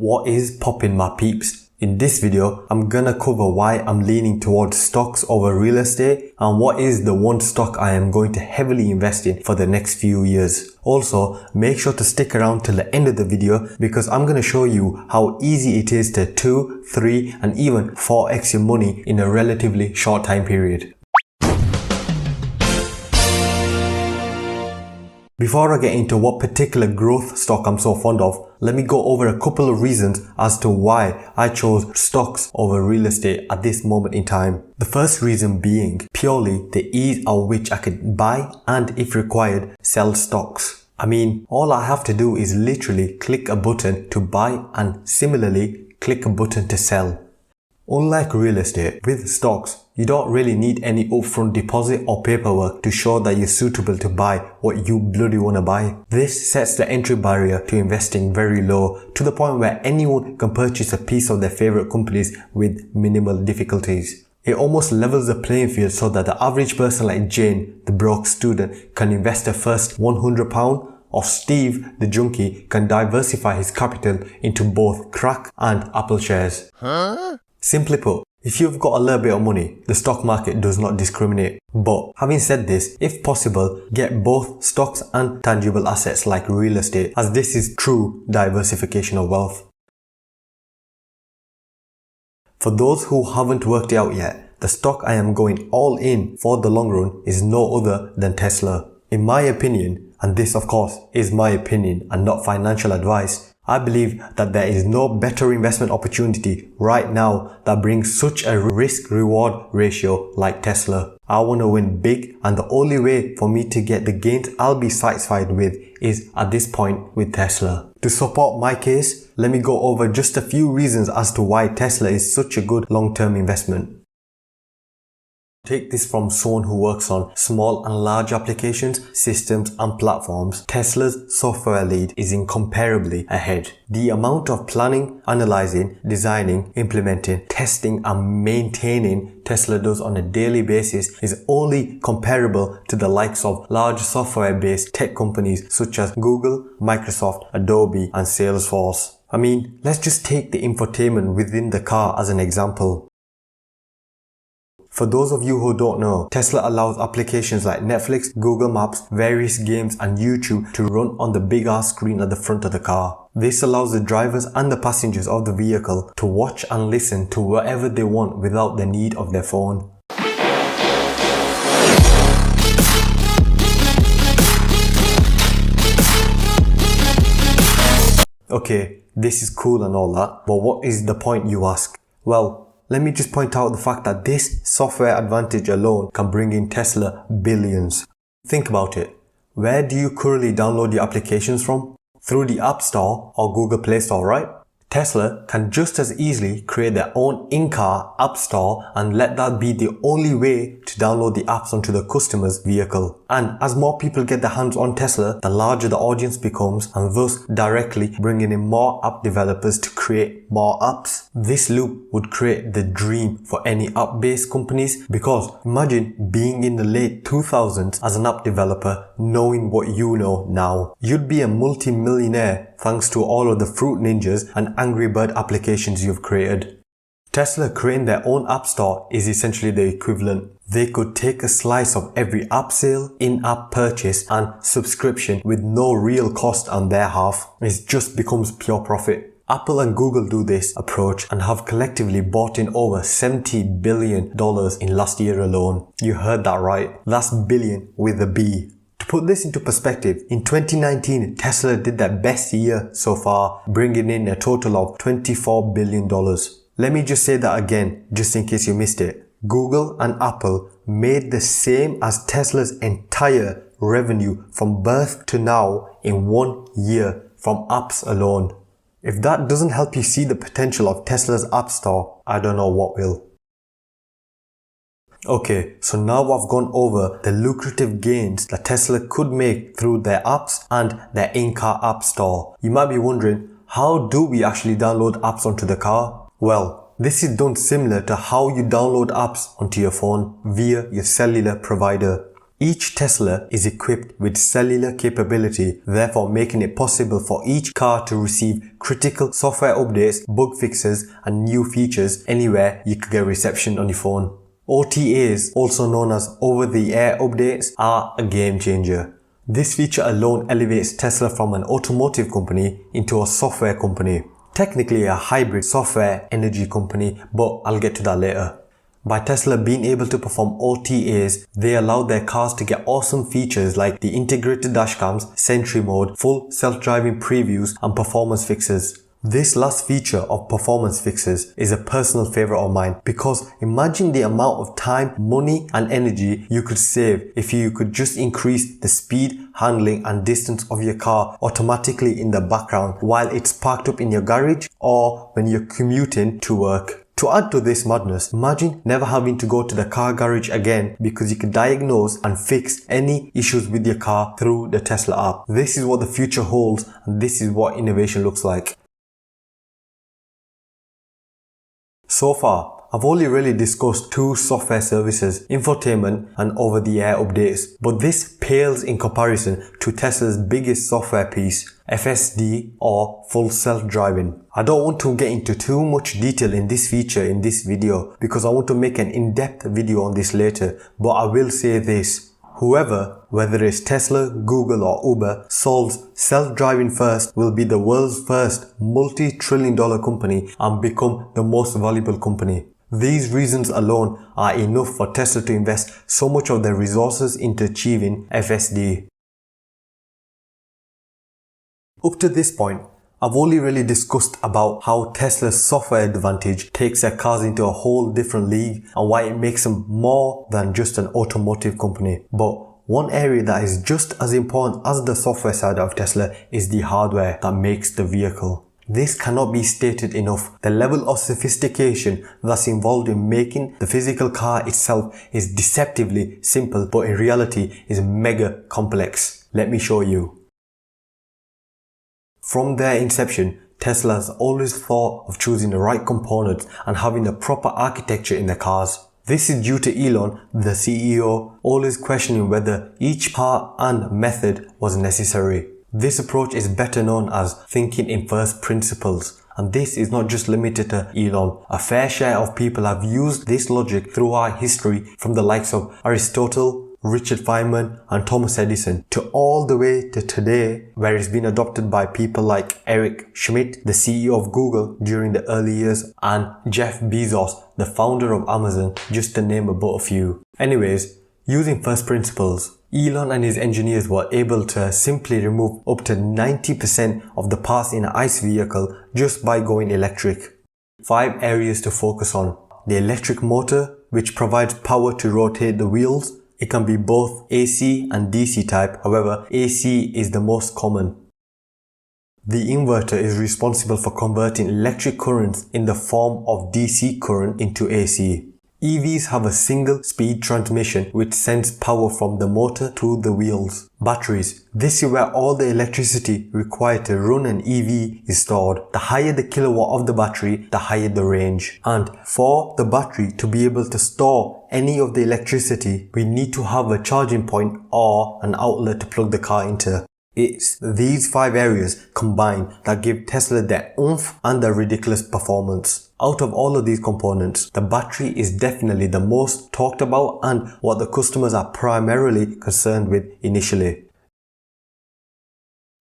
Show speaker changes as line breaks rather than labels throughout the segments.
What is poppin', my peeps? In this video, I'm gonna cover why I'm leaning towards stocks over real estate and what is the one stock I am going to heavily invest in for the next few years. Also, make sure to stick around till the end of the video because I'm gonna show you how easy it is to 2, 3 and even 4x your money in a relatively short time period. Before I get into what particular growth stock I'm so fond of, let me go over a couple of reasons as to why I chose stocks over real estate at this moment in time. The first reason being purely the ease at which I could buy and, if required, sell stocks. I mean, all I have to do is literally click a button to buy and similarly click a button to sell. Unlike real estate, with stocks, you don't really need any upfront deposit or paperwork to show that you're suitable to buy what you bloody want to buy. This sets the entry barrier to investing very low, to the point where anyone can purchase a piece of their favorite companies with minimal difficulties. It almost levels the playing field so that the average person like Jane, the broke student, can invest their first £100, or Steve, the junkie, can diversify his capital into both crack and Apple shares. Simply put, if you've got a little bit of money, the stock market does not discriminate. But having said this, if possible, get both stocks and tangible assets like real estate, as this is true diversification of wealth. For those who haven't worked it out yet, the stock I am going all in for the long run is no other than Tesla. In my opinion, and this of course is my opinion and not financial advice, I believe that there is no better investment opportunity right now that brings such a risk-reward ratio like Tesla. I want to win big, and the only way for me to get the gains I'll be satisfied with is at this point with Tesla. To support my case, let me go over just a few reasons as to why Tesla is such a good long-term investment. Take this from someone who works on small and large applications, systems and platforms. Tesla's software lead is incomparably ahead. The amount of planning, analyzing, designing, implementing, testing and maintaining Tesla does on a daily basis is only comparable to the likes of large software-based tech companies such as Google, Microsoft, Adobe and Salesforce. I mean, let's just take the infotainment within the car as an example. For those of you who don't know, Tesla allows applications like Netflix, Google Maps, various games and YouTube to run on the big ass screen at the front of the car. This allows the drivers and the passengers of the vehicle to watch and listen to whatever they want without the need of their phone. Okay, this is cool and all that, but what is the point, you ask? Well, let me just point out the fact that this software advantage alone can bring in Tesla billions. Think about it. Where do you currently download your applications from? Through the App Store or Google Play Store, right? Tesla can just as easily create their own in-car app store and let that be the only way to download the apps onto the customer's vehicle. And as more people get their hands on Tesla, the larger the audience becomes, and thus directly bringing in more app developers to create more apps. This loop would create the dream for any app-based companies, because imagine being in the late 2000s as an app developer knowing what you know now. You'd be a multi-millionaire thanks to all of the Fruit Ninjas and Angry Bird applications you've created. Tesla creating their own app store is essentially the equivalent. They could take a slice of every app sale, in-app purchase and subscription with no real cost on their half. It just becomes pure profit. Apple and Google do this approach and have collectively bought in over $70 billion in last year alone. You heard that right. That's billion with a B. To put this into perspective, in 2019, Tesla did their best year so far, bringing in a total of $24 billion. Let me just say that again, just in case you missed it. Google and Apple made the same as Tesla's entire revenue from birth to now in 1 year from apps alone. If that doesn't help you see the potential of Tesla's App Store, I don't know what will. Okay, so now I've gone over the lucrative gains that Tesla could make through their apps and their in-car app store. You might be wondering, how do we actually download apps onto the car? Well, this is done similar to how you download apps onto your phone via your cellular provider. Each Tesla is equipped with cellular capability, therefore making it possible for each car to receive critical software updates, bug fixes, and new features anywhere you could get reception on your phone. OTAs, also known as over-the-air updates, are a game changer. This feature alone elevates Tesla from an automotive company into a software company. Technically a hybrid software energy company, but I'll get to that later. By Tesla being able to perform OTAs, they allow their cars to get awesome features like the integrated dashcams, Sentry mode, full self-driving previews, and performance fixes. This last feature of performance fixes is a personal favorite of mine because imagine the amount of time, money, and energy you could save if you could just increase the speed, handling, and distance of your car automatically in the background while it's parked up in your garage or when you're commuting to work. To add to this madness, imagine never having to go to the car garage again because you can diagnose and fix any issues with your car through the Tesla app. This is what the future holds, and this is what innovation looks like. So far, I've only really discussed two software services, infotainment and over-the-air updates, but this pales in comparison to Tesla's biggest software piece, FSD or full self-driving. I don't want to get into too much detail in this feature in this video because I want to make an in-depth video on this later, but I will say this. Whoever, whether it's Tesla, Google or Uber, solves self-driving first will be the world's first multi-trillion-dollar company and become the most valuable company. These reasons alone are enough for Tesla to invest so much of their resources into achieving FSD. Up to this point, I've only really discussed about how Tesla's software advantage takes their cars into a whole different league and why it makes them more than just an automotive company. But one area that is just as important as the software side of Tesla is the hardware that makes the vehicle. This cannot be stated enough. The level of sophistication that's involved in making the physical car itself is deceptively simple, but in reality is mega complex. Let me show you. From their inception, Tesla has always thought of choosing the right components and having the proper architecture in their cars. This is due to Elon, the CEO, always questioning whether each part and method was necessary. This approach is better known as thinking in first principles. And this is not just limited to Elon. A fair share of people have used this logic throughout history, from the likes of Aristotle, Richard Feynman and Thomas Edison to all the way to today, where it's been adopted by people like Eric Schmidt, the CEO of Google during the early years, and Jeff Bezos, the founder of Amazon, just to name but a few. Anyways, using first principles, Elon and his engineers were able to simply remove up to 90% of the parts in an ICE vehicle just by going electric. 5 areas to focus on. The electric motor, which provides power to rotate the wheels. It can be both AC and DC type, however, AC is the most common. The inverter is responsible for converting electric currents in the form of DC current into AC. EVs have a single speed transmission which sends power from the motor to the wheels. Batteries. This is where all the electricity required to run an EV is stored. The higher the kilowatt of the battery, the higher the range. And for the battery to be able to store any of the electricity, we need to have a charging point or an outlet to plug the car into. It's these 5 areas combined that give Tesla their oomph and their ridiculous performance. Out of all of these components, the battery is definitely the most talked about and what the customers are primarily concerned with initially.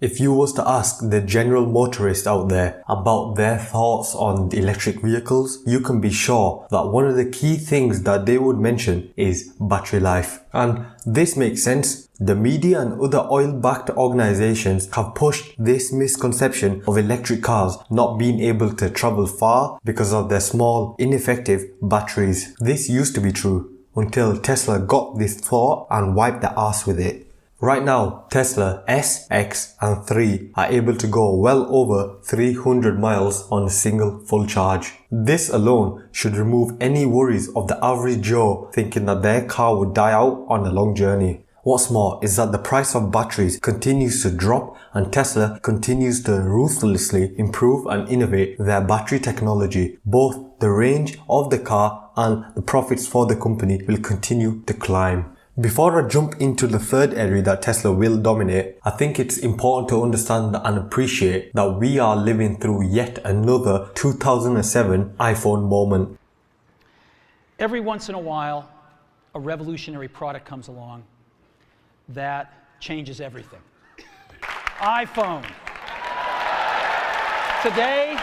If you was to ask the general motorist out there about their thoughts on the electric vehicles, you can be sure that one of the key things that they would mention is battery life. And this makes sense. The media and other oil-backed organizations have pushed this misconception of electric cars not being able to travel far because of their small, ineffective batteries. This used to be true until Tesla got this thought and wiped their ass with it. Right now, Tesla S, X and 3 are able to go well over 300 miles on a single full charge. This alone should remove any worries of the average Joe thinking that their car would die out on a long journey. What's more is that the price of batteries continues to drop and Tesla continues to ruthlessly improve and innovate their battery technology. Both the range of the car and the profits for the company will continue to climb. Before I jump into the third area that Tesla will dominate, I think it's important to understand and appreciate that we are living through yet another 2007 iPhone moment.
Every once in a while, a revolutionary product comes along that changes everything. iPhone. Today,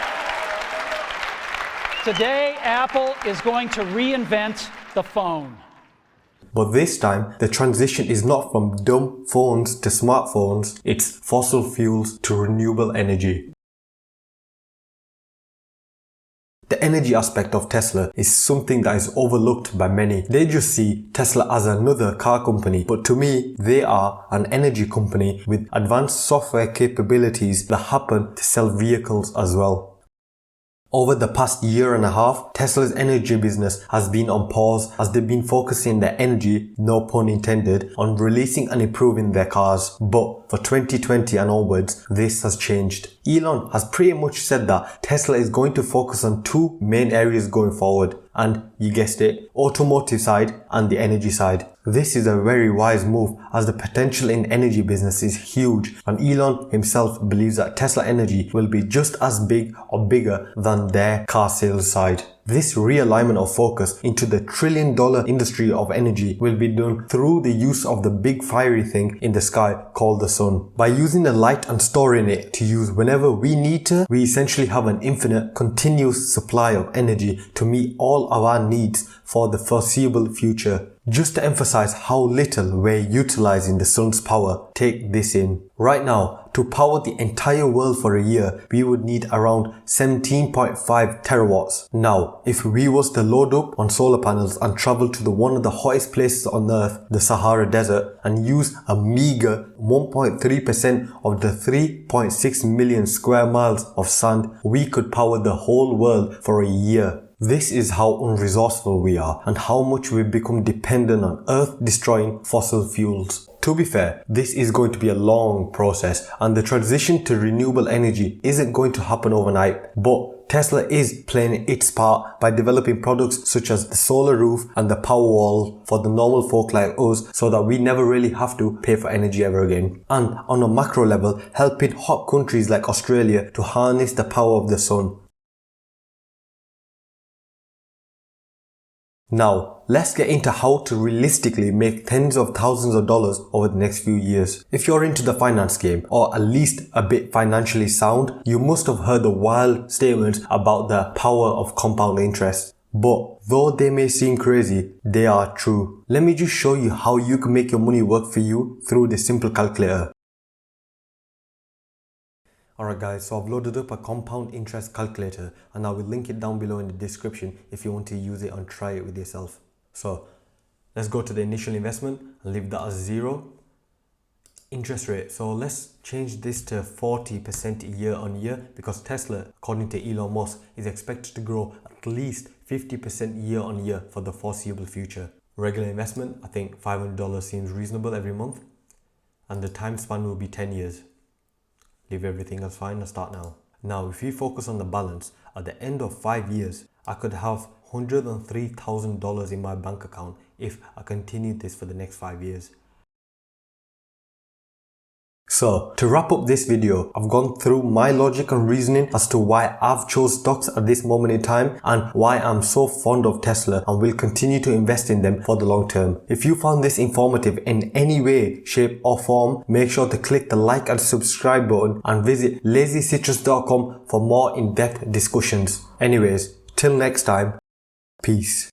Apple is going to reinvent the phone.
But this time, the transition is not from dumb phones to smartphones, it's fossil fuels to renewable energy. The energy aspect of Tesla is something that is overlooked by many. They just see Tesla as another car company, but to me, they are an energy company with advanced software capabilities that happen to sell vehicles as well. Over the past year and a half, Tesla's energy business has been on pause as they've been focusing their energy, no pun intended, on releasing and improving their cars. But for 2020 and onwards, this has changed. Elon has pretty much said that Tesla is going to focus on two main areas going forward. And you guessed it, automotive side and the energy side. This is a very wise move as the potential in energy business is huge, and Elon himself believes that Tesla Energy will be just as big or bigger than their car sales side. This realignment of focus into the trillion-dollar industry of energy will be done through the use of the big fiery thing in the sky called the sun. By using the light and storing it to use whenever we need to, we essentially have an infinite, continuous supply of energy to meet all of our needs for the foreseeable future. Just to emphasize how little we're utilizing the sun's power, take this in. Right now, to power the entire world for a year, we would need around 17.5 terawatts. Now, if we was to load up on solar panels and travel to one of the hottest places on earth, the Sahara Desert, and use a meager 1.3% of the 3.6 million square miles of sand, we could power the whole world for a year. This is how unresourceful we are and how much we've become dependent on earth-destroying fossil fuels. To be fair, this is going to be a long process and the transition to renewable energy isn't going to happen overnight, but Tesla is playing its part by developing products such as the solar roof and the power wall for the normal folk like us so that we never really have to pay for energy ever again. And on a macro level, helping hot countries like Australia to harness the power of the sun. Now, let's get into how to realistically make tens of thousands of dollars over the next few years. If you're into the finance game, or at least a bit financially sound, you must have heard the wild statements about the power of compound interest. But though they may seem crazy, they are true. Let me just show you how you can make your money work for you through this simple calculator. Alright guys, so I've loaded up a compound interest calculator and I will link it down below in the description if you want to use it and try it with yourself. So let's go to the initial investment and leave that as 0. Interest rate, so let's change this to 40% year on year because Tesla, according to Elon Musk, is expected to grow at least 50% year on year for the foreseeable future. Regular investment, I think $500 seems reasonable every month, and the time span will be 10 years. Leave everything else fine and start now. Now, if we focus on the balance, at the end of 5 years, I could have $103,000 in my bank account if I continued this for the next 5 years. So, to wrap up this video, I've gone through my logic and reasoning as to why I've chose stocks at this moment in time and why I'm so fond of Tesla and will continue to invest in them for the long term. If you found this informative in any way, shape or form, make sure to click the like and subscribe button and visit lazycitrus.com for more in-depth discussions. Anyways, till next time, peace.